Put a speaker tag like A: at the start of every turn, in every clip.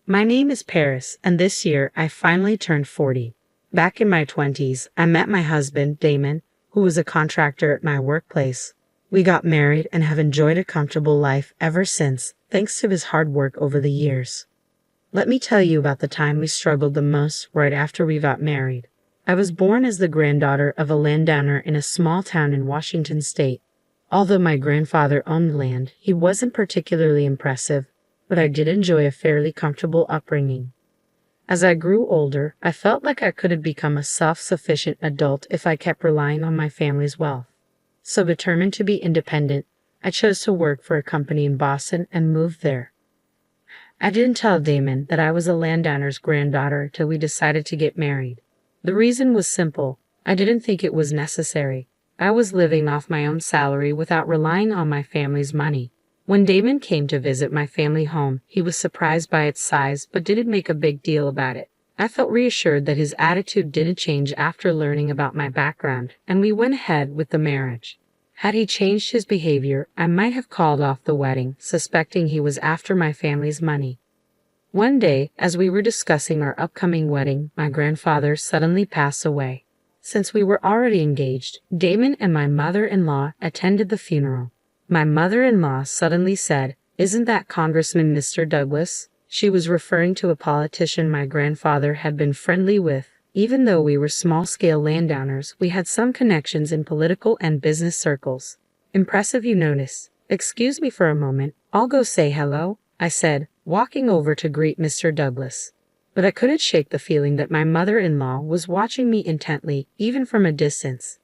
A: My name is Paris, and this year I finally turned 40. Back in my 20s, I met my husband, Damon, who was a contractor at my workplace. We got married and have enjoyed a comfortable life ever since, thanks to his hard work over the years. Let me tell you about the time we struggled the most right after we got married. I was born as the granddaughter of a landowner in a small town in Washington state. Although my grandfather owned land, he wasn't particularly impressive, but I did enjoy a fairly comfortable upbringing. As I grew older, I felt like I couldn't become a self-sufficient adult if I kept relying on my family's wealth. So determined to be independent, I chose to work for a company in Boston and moved there. I didn't tell Damon that I was a landowner's granddaughter till we decided to get married. The reason was simple. I didn't think it was necessary. I was living off my own salary without relying on my family's money. When Damon came to visit my family home, he was surprised by its size but didn't make a big deal about it. I felt reassured that his attitude didn't change after learning about my background, and we went ahead with the marriage. Had he changed his behavior, I might have called off the wedding, suspecting he was after my family's money. One day, as we were discussing our upcoming wedding, my grandfather suddenly passed away. Since we were already engaged, Damon and my mother-in-law attended the funeral. My mother-in-law suddenly said, "Isn't that Congressman Mr. Douglas?" She was referring to a politician my grandfather had been friendly with. Even though we were small-scale landowners, we had some connections in political and business circles. "Impressive, you notice. Excuse me for a moment. I'll go say hello," I said, walking over to greet Mr. Douglas. But I couldn't shake the feeling that my mother-in-law was watching me intently, even from a distance.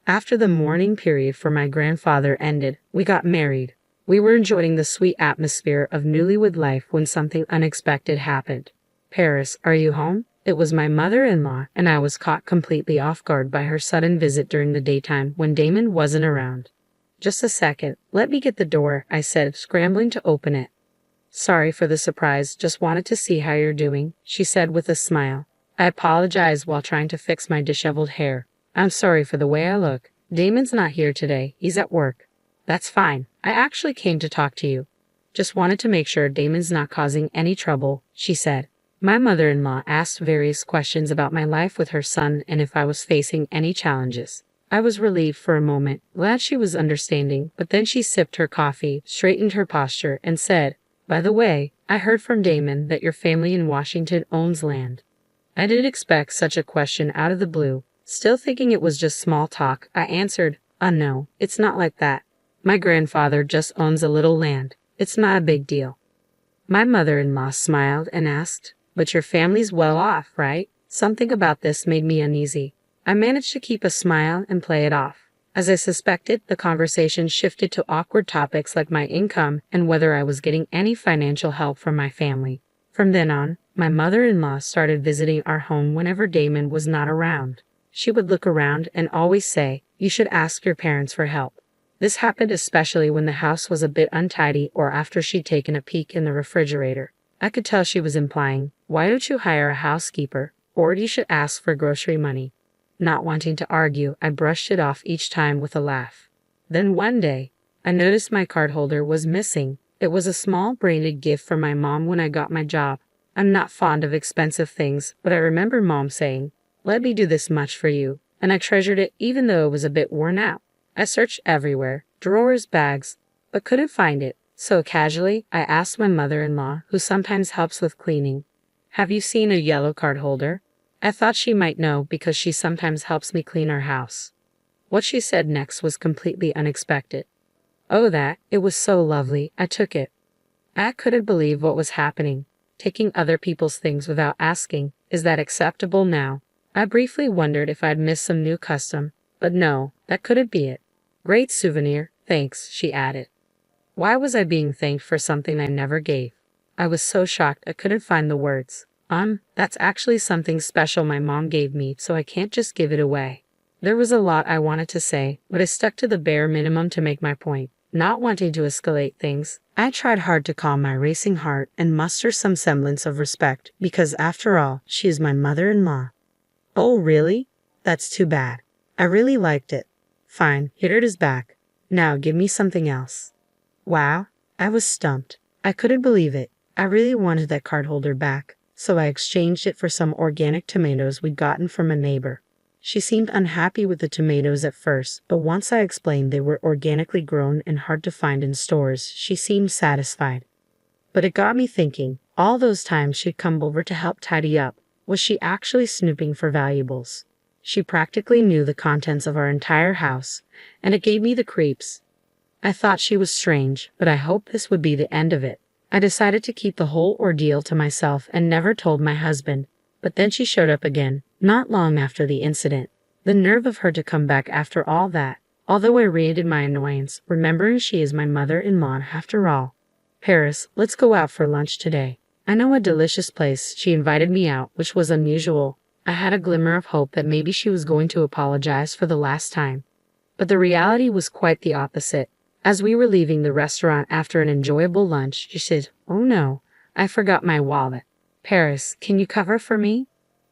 A: After the mourning period for my grandfather ended, we got married. We were enjoying the sweet atmosphere of newlywed life when something unexpected happened. "Paris, are you home?" It was my mother-in-law, and I was caught completely off guard by her sudden visit during the daytime when Damon wasn't around. "Just a second, let me get the door," I said, scrambling to open it. "Sorry for the surprise, just wanted to see how you're doing," she said with a smile. I apologized while trying to fix my disheveled hair. "I'm sorry for the way I look. Damon's not here today, he's at work." "That's fine. I actually came to talk to you. Just wanted to make sure Damon's not causing any trouble," she said. My mother-in-law asked various questions about my life with her son and if I was facing any challenges. I was relieved for a moment, glad she was understanding, but then she sipped her coffee, straightened her posture, and said, "By the way, I heard from Damon that your family in Washington owns land." I didn't expect such a question out of the blue. Still thinking it was just small talk, I answered, "No, it's not like that. My grandfather just owns a little land. It's not a big deal." My mother-in-law smiled and asked, "But your family's well off, right?" Something about this made me uneasy. I managed to keep a smile and play it off. As I suspected, the conversation shifted to awkward topics like my income and whether I was getting any financial help from my family. From then on, my mother-in-law started visiting our home whenever Damon was not around. She would look around and always say, "You should ask your parents for help." This happened especially when the house was a bit untidy or after she'd taken a peek in the refrigerator. I could tell she was implying, "Why don't you hire a housekeeper? Or you should ask for grocery money." Not wanting to argue, I brushed it off each time with a laugh. Then one day, I noticed my card holder was missing. It was a small branded gift from my mom when I got my job. I'm not fond of expensive things, but I remember Mom saying, "Let me do this much for you," and I treasured it even though it was a bit worn out. I searched everywhere, drawers, bags, but couldn't find it. So casually, I asked my mother-in-law, who sometimes helps with cleaning, "Have you seen a yellow card holder?" I thought she might know because she sometimes helps me clean our house. What she said next was completely unexpected. "Oh, that, it was so lovely, I took it." I couldn't believe what was happening. Taking other people's things without asking, is that acceptable now? I briefly wondered if I'd missed some new custom, but no, that couldn't be it. "Great souvenir, thanks," she added. Why was I being thanked for something I never gave? I was so shocked I couldn't find the words. That's actually something special my mom gave me, so I can't just give it away." There was a lot I wanted to say, but I stuck to the bare minimum to make my point. Not wanting to escalate things, I tried hard to calm my racing heart and muster some semblance of respect, because after all, she is my mother-in-law. "Oh, really? That's too bad. I really liked it." "Fine, here it is back. Now give me something else." Wow, I was stumped. I couldn't believe it. I really wanted that card holder back, so I exchanged it for some organic tomatoes we'd gotten from a neighbor. She seemed unhappy with the tomatoes at first, but once I explained they were organically grown and hard to find in stores, she seemed satisfied. But it got me thinking, all those times she'd come over to help tidy up, was she actually snooping for valuables? She practically knew the contents of our entire house, and it gave me the creeps. I thought she was strange, but I hoped this would be the end of it. I decided to keep the whole ordeal to myself and never told my husband, but then she showed up again, not long after the incident. The nerve of her to come back after all that, although I rated my annoyance, remembering she is my mother-in-law after all. Paris, let's go out for lunch today. I know a delicious place. She invited me out, which was unusual. I had a glimmer of hope that maybe she was going to apologize for the last time. But the reality was quite the opposite. As we were leaving the restaurant after an enjoyable lunch, she said, "Oh no, I forgot my wallet. Paris, can you cover for me?"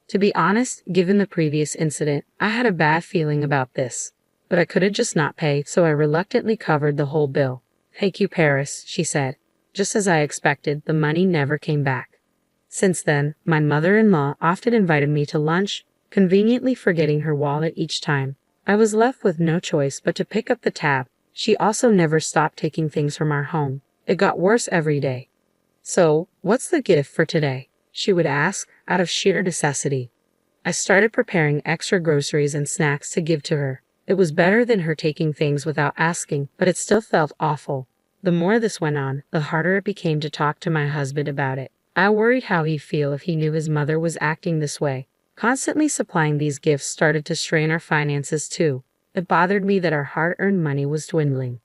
A: To be honest, given the previous incident, I had a bad feeling about this. But I could have just not paid, so I reluctantly covered the whole bill. "Thank you, Paris," she said. Just as I expected, the money never came back. Since then, my mother-in-law often invited me to lunch, conveniently forgetting her wallet each time. I was left with no choice but to pick up the tab. She also never stopped taking things from our home. It got worse every day. "So, what's the gift for today?" she would ask, out of sheer necessity. I started preparing extra groceries and snacks to give to her. It was better than her taking things without asking, but it still felt awful. The more this went on, the harder it became to talk to my husband about it. I worried how he'd feel if he knew his mother was acting this way. Constantly supplying these gifts started to strain our finances too. It bothered me that our hard-earned money was dwindling.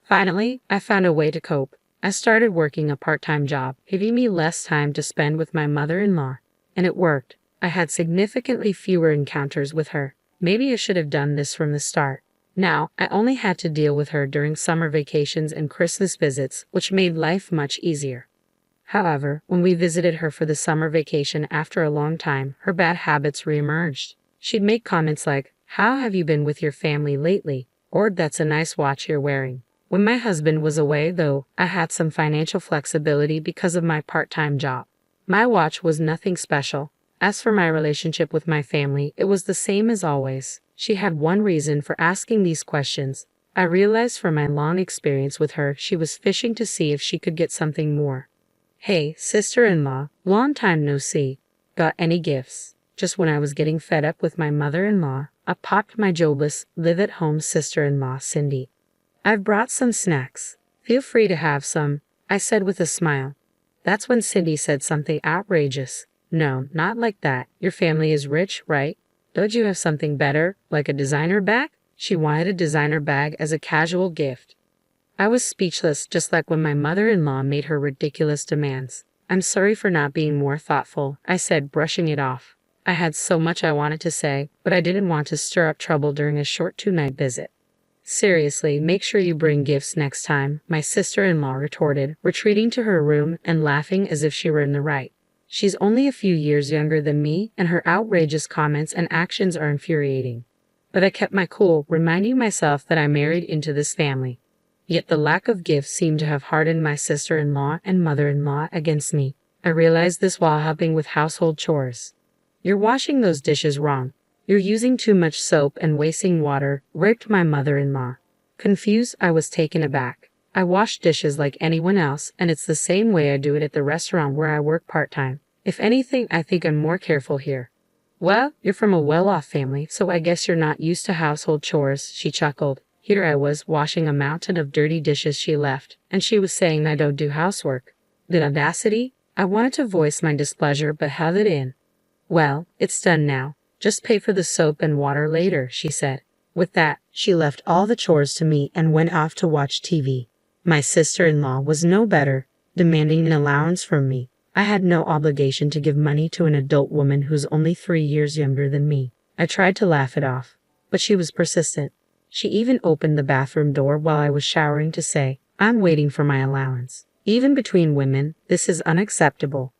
A: Finally, I found a way to cope. I started working a part-time job, giving me less time to spend with my mother-in-law. And it worked. I had significantly fewer encounters with her. Maybe I should have done this from the start. Now, I only had to deal with her during summer vacations and Christmas visits, which made life much easier. However, when we visited her for the summer vacation after a long time, her bad habits reemerged. She'd make comments like, "How have you been with your family lately?" Or, "That's a nice watch you're wearing." When my husband was away, though, I had some financial flexibility because of my part-time job. My watch was nothing special. As for my relationship with my family, it was the same as always. She had one reason for asking these questions. I realized from my long experience with her, she was fishing to see if she could get something more. "Hey, sister-in-law, long time no see. Got any gifts?" Just when I was getting fed up with my mother-in-law, I popped my jobless, live-at-home sister-in-law, Cindy. "I've brought some snacks. Feel free to have some," I said with a smile. That's when Cindy said something outrageous. "No, not like that. Your family is rich, right? Don't you have something better, like a designer bag?" She wanted a designer bag as a casual gift. I was speechless, just like when my mother-in-law made her ridiculous demands. "I'm sorry for not being more thoughtful," I said, brushing it off. I had so much I wanted to say, but I didn't want to stir up trouble during a short two-night visit. "Seriously, make sure you bring gifts next time," my sister-in-law retorted, retreating to her room and laughing as if she were in the right. She's only a few years younger than me, and her outrageous comments and actions are infuriating. But I kept my cool, reminding myself that I married into this family. Yet the lack of gifts seemed to have hardened my sister-in-law and mother-in-law against me. I realized this while helping with household chores. "You're washing those dishes wrong. You're using too much soap and wasting water," ripped my mother-in-law. Confused, I was taken aback. I wash dishes like anyone else, and it's the same way I do it at the restaurant where I work part-time. If anything, I think I'm more careful here. "Well, you're from a well-off family, so I guess you're not used to household chores," she chuckled. Here I was, washing a mountain of dirty dishes she left, and she was saying I don't do housework. The audacity! I wanted to voice my displeasure, but held it in. "Well, it's done now. Just pay for the soap and water later," she said. With that, she left all the chores to me and went off to watch TV. My sister-in-law was no better, demanding an allowance from me. I had no obligation to give money to an adult woman who's only 3 years younger than me. I tried to laugh it off, but she was persistent. She even opened the bathroom door while I was showering to say, "I'm waiting for my allowance." Even between women, this is unacceptable.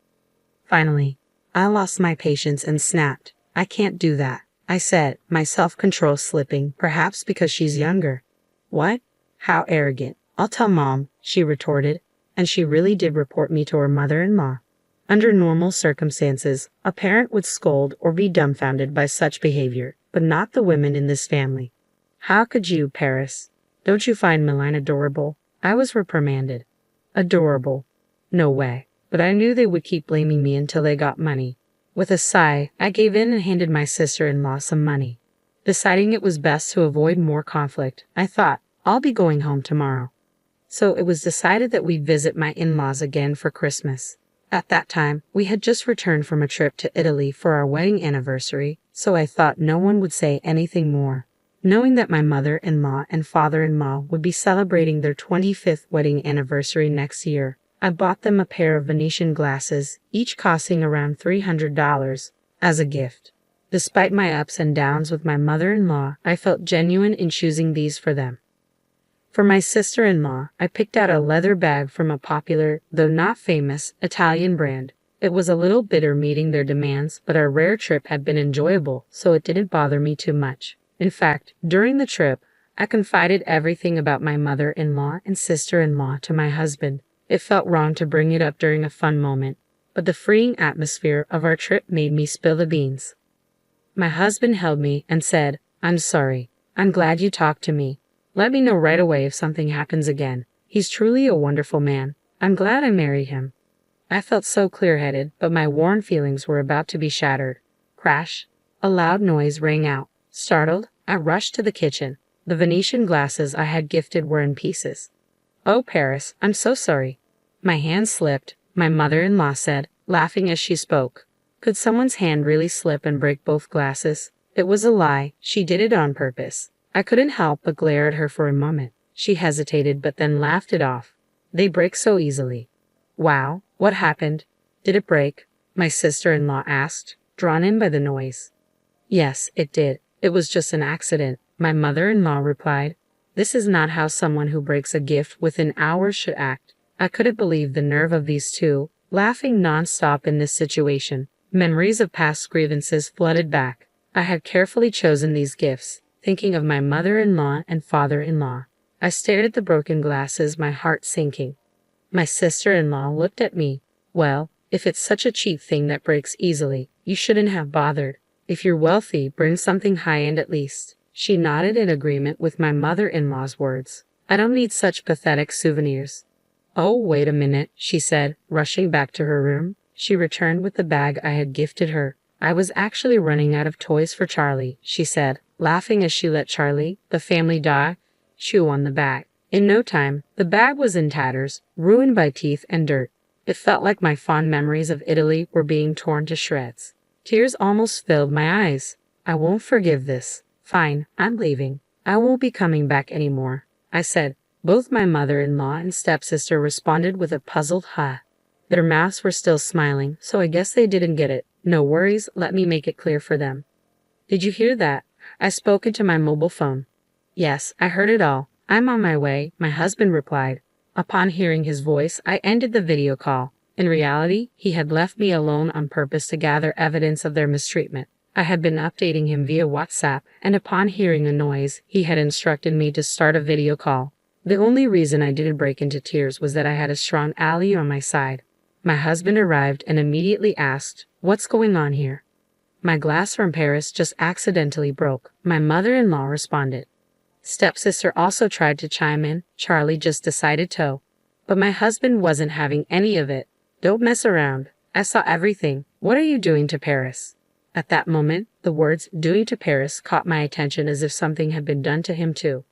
A: Finally, I lost my patience and snapped. "I can't do that," I said, my self-control slipping, perhaps because she's younger. "What? How arrogant. I'll tell Mom," she retorted. and she really did report me to her mother-in-law. Under normal circumstances, a parent would scold or be dumbfounded by such behavior, but not the women in this family. How could you, Paris? Don't you find Milan adorable? I was reprimanded. Adorable? No way. But I knew they would keep blaming me until they got money. With a sigh, I gave in and handed my sister-in-law some money. Deciding it was best to avoid more conflict, I thought, I'll be going home tomorrow. So it was decided that we'd visit my in-laws again for Christmas. At that time, we had just returned from a trip to Italy for our wedding anniversary, so I thought no one would say anything more. Knowing that my mother-in-law and father-in-law would be celebrating their 25th wedding anniversary next year, I bought them a pair of Venetian glasses, each costing around $300, as a gift. Despite my ups and downs with my mother-in-law, I felt genuine in choosing these for them. For my sister-in-law, I picked out a leather bag from a popular, though not famous, Italian brand. It was a little bitter meeting their demands, but our rare trip had been enjoyable, so it didn't bother me too much. In fact, during the trip, I confided everything about my mother-in-law and sister-in-law to my husband. It felt wrong to bring it up during a fun moment, but the freeing atmosphere of our trip made me spill the beans. My husband held me and said, "I'm sorry. I'm glad you talked to me. Let me know right away if something happens again. He's truly a wonderful man. I'm glad I married him." I felt so clear-headed, but my worn feelings were about to be shattered. Crash! A loud noise rang out. Startled, I rushed to the kitchen. The Venetian glasses I had gifted were in pieces. "Oh, Paris, I'm so sorry." My hand slipped, my mother-in-law said, laughing as she spoke. Could someone's hand really slip and break both glasses? It was a lie. She did it on purpose. I couldn't help but glare at her for a moment. She hesitated but then laughed it off. They break so easily. Wow, what happened? Did it break? My sister-in-law asked, drawn in by the noise. Yes, it did. It was just an accident, my mother-in-law replied. This is not how someone who breaks a gift within hours should act. I couldn't believe the nerve of these two, laughing non-stop in this situation. Memories of past grievances flooded back. I had carefully chosen these gifts, thinking of my mother-in-law and father-in-law. I stared at the broken glasses, my heart sinking. My sister-in-law looked at me. Well, if it's such a cheap thing that breaks easily, you shouldn't have bothered. If you're wealthy, bring something high-end at least. She nodded in agreement with my mother-in-law's words. I don't need such pathetic souvenirs. Oh, wait a minute, she said, rushing back to her room. She returned with the bag I had gifted her. I was actually running out of toys for Charlie, she said, laughing as she let Charlie, the family dog, chew on the bag. In no time, the bag was in tatters, ruined by teeth and dirt. It felt like my fond memories of Italy were being torn to shreds. Tears almost filled my eyes. I won't forgive this. Fine, I'm leaving. I won't be coming back anymore, I said. Both my mother-in-law and stepsister responded with a puzzled "huh." Their mouths were still smiling, so I guess they didn't get it. No worries, let me make it clear for them. Did you hear that? I spoke into my mobile phone. Yes, I heard it all. I'm on my way, my husband replied. Upon hearing his voice, I ended the video call. In reality, he had left me alone on purpose to gather evidence of their mistreatment. I had been updating him via WhatsApp, and upon hearing a noise, he had instructed me to start a video call. The only reason I didn't break into tears was that I had a strong ally on my side. My husband arrived and immediately asked, "What's going on here?" "My glass from Paris just accidentally broke," my mother-in-law responded. Stepsister also tried to chime in. Charlie just decided to. But my husband wasn't having any of it. "Don't mess around. I saw everything. What are you doing to Paris?" At that moment, the words "doing to Paris" caught my attention as if something had been done to him too.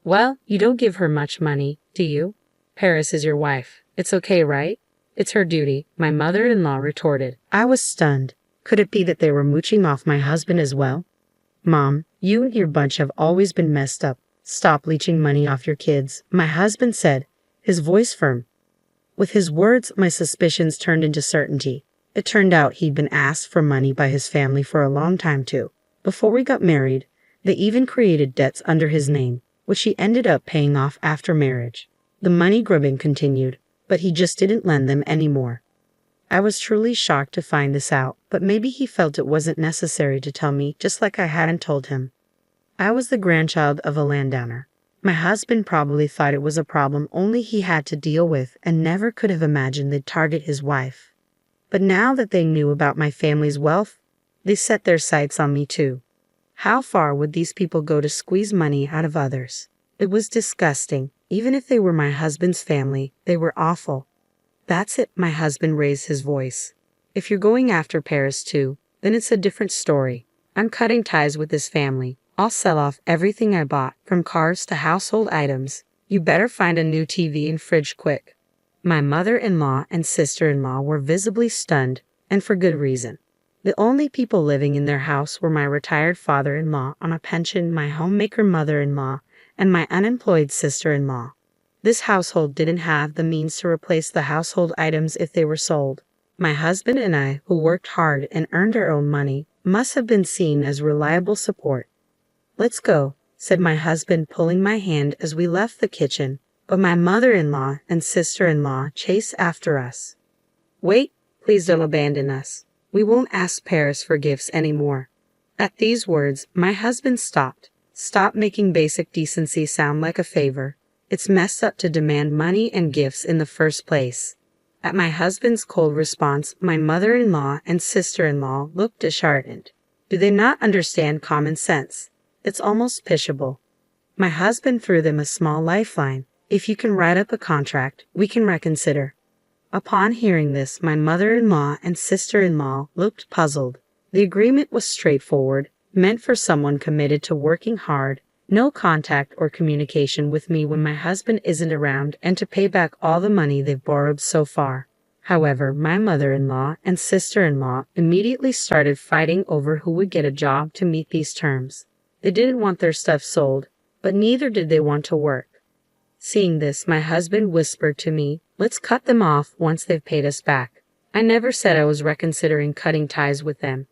A: "Well, you don't give her much money, do you? Paris is your wife. It's okay, right?" "It's her duty," my mother-in-law retorted. I was stunned. Could it be that they were mooching off my husband as well? "Mom, you and your bunch have always been messed up. Stop leeching money off your kids," my husband said, his voice firm. With his words, my suspicions turned into certainty. It turned out he'd been asked for money by his family for a long time too. Before we got married, they even created debts under his name, which he ended up paying off after marriage. The money grubbing continued, but he just didn't lend them anymore. I was truly shocked to find this out, but maybe he felt it wasn't necessary to tell me, just like I hadn't told him. I was the grandchild of a landowner. My husband probably thought it was a problem only he had to deal with and never could have imagined they'd target his wife. But now that they knew about my family's wealth, they set their sights on me too. How far would these people go to squeeze money out of others? It was disgusting. Even if they were my husband's family, they were awful. That's it, my husband raised his voice. If you're going after Paris too, then it's a different story. I'm cutting ties with this family. I'll sell off everything I bought, from cars to household items. You better find a new TV and fridge quick. My mother-in-law and sister-in-law were visibly stunned, and for good reason. The only people living in their house were my retired father-in-law on a pension, my homemaker mother-in-law, and my unemployed sister-in-law. This household didn't have the means to replace the household items if they were sold. My husband and I, who worked hard and earned our own money, must have been seen as reliable support. "Let's go," said my husband, pulling my hand as we left the kitchen, but my mother-in-law and sister-in-law chased after us. "Wait, please don't abandon us. We won't ask Paris for gifts anymore." At these words, my husband stopped. "Stop making basic decency sound like a favor. It's messed up to demand money and gifts in the first place." At my husband's cold response, my mother-in-law and sister-in-law looked disheartened. Do they not understand common sense? It's almost pitiable. My husband threw them a small lifeline. "If you can write up a contract, we can reconsider." Upon hearing this, my mother-in-law and sister-in-law looked puzzled. The agreement was straightforward, meant for someone committed to working hard, no contact or communication with me when my husband isn't around, and to pay back all the money they've borrowed so far. However, my mother-in-law and sister-in-law immediately started fighting over who would get a job to meet these terms. They didn't want their stuff sold, but neither did they want to work. Seeing this, my husband whispered to me, "Let's cut them off once they've paid us back." I never said I was reconsidering cutting ties with them.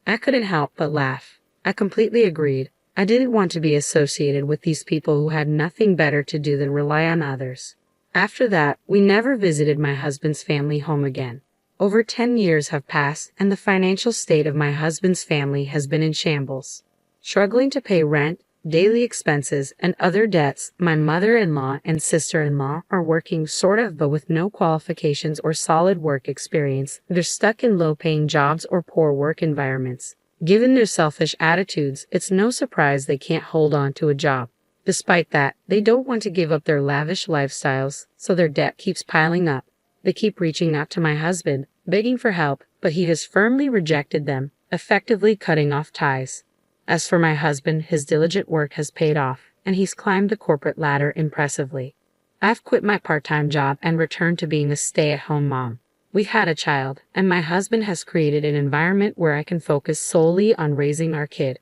A: I couldn't help but laugh. I completely agreed. I didn't want to be associated with these people who had nothing better to do than rely on others. After that, we never visited my husband's family home again. Over 10 years have passed, and the financial state of my husband's family has been in shambles. Struggling to pay rent, daily expenses, and other debts, my mother-in-law and sister-in-law are working sort of, but with no qualifications or solid work experience. They're stuck in low-paying jobs or poor work environments. Given their selfish attitudes, it's no surprise they can't hold on to a job. Despite that, they don't want to give up their lavish lifestyles, so their debt keeps piling up. They keep reaching out to my husband, begging for help, but he has firmly rejected them, effectively cutting off ties. As for my husband, his diligent work has paid off, and he's climbed the corporate ladder impressively. I've quit my part-time job and returned to being a stay-at-home mom. We've had a child, and my husband has created an environment where I can focus solely on raising our kid.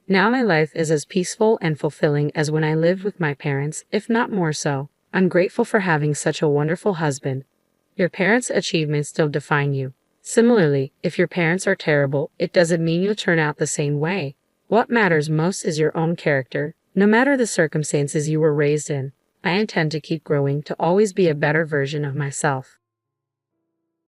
A: Now my life is as peaceful and fulfilling as when I lived with my parents, if not more so. I'm grateful for having such a wonderful husband. Your parents' achievements don't define you. Similarly, if your parents are terrible, it doesn't mean you'll turn out the same way. What matters most is your own character, no matter the circumstances you were raised in. I intend to keep growing to always be a better version of myself.